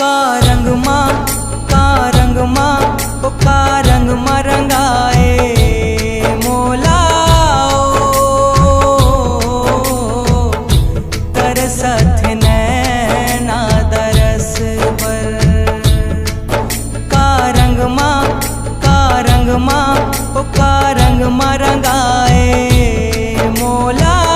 का रंग माँ ओ का रंग माँ रंगाए मोला तरसत नैना दरस पर। का रंग माँ ओ का रंग माँ रंगाए मोला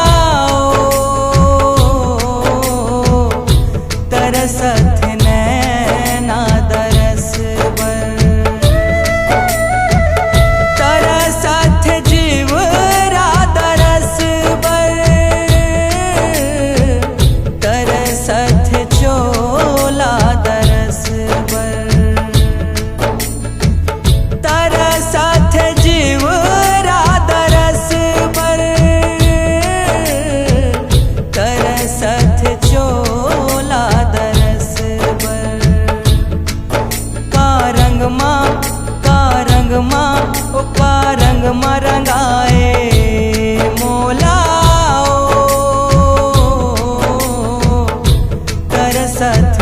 तरसत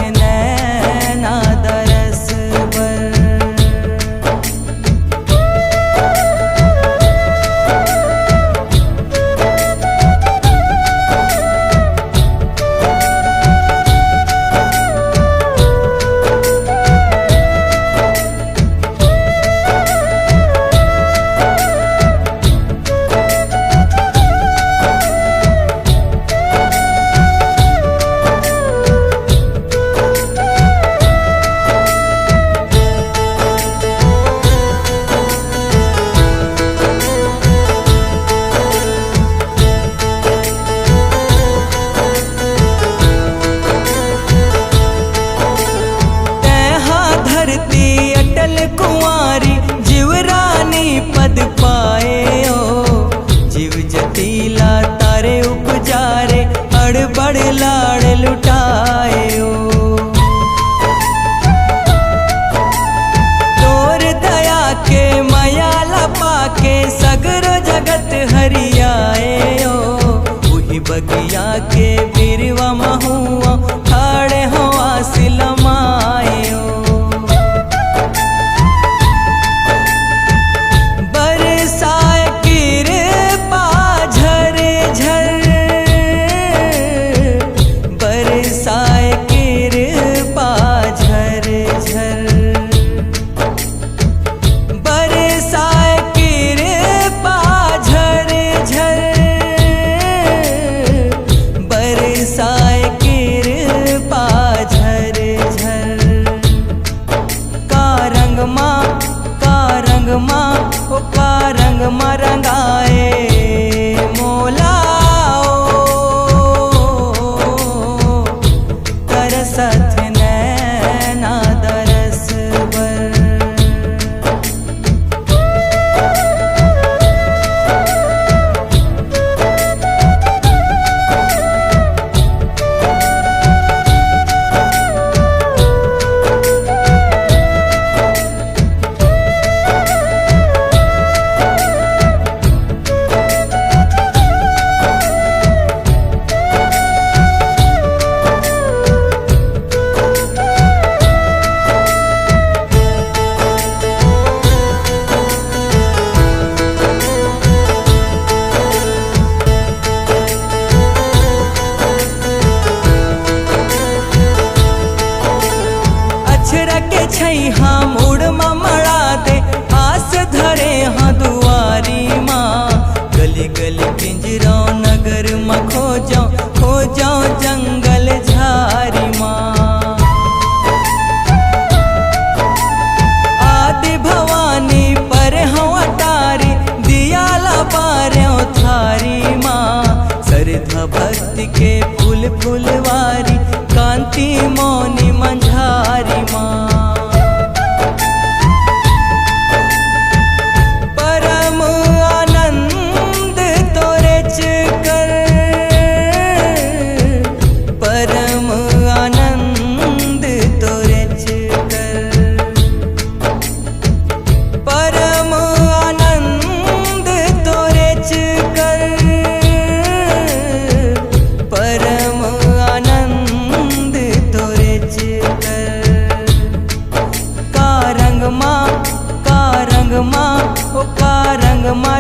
कुंवारी जीवरानी पद पाए ओ जीव जतीला तारे उपजारे अड़बड़ लाड़ लुटाए ओ। तोर दया के माया लपा के सगरो जगत हरियाए ओ। वही बगिया के बिरवा महुआ ठाड़े हो आसिलमाए ओ। मौनी मंझारी माँ। परम आनंद तोरे कर, परम आनंद तोरे कर, परम आनंद तोरे कर, परम आनंद तोरे कर। का रंग माँ, का रंग माँ, ओ का रंग माँ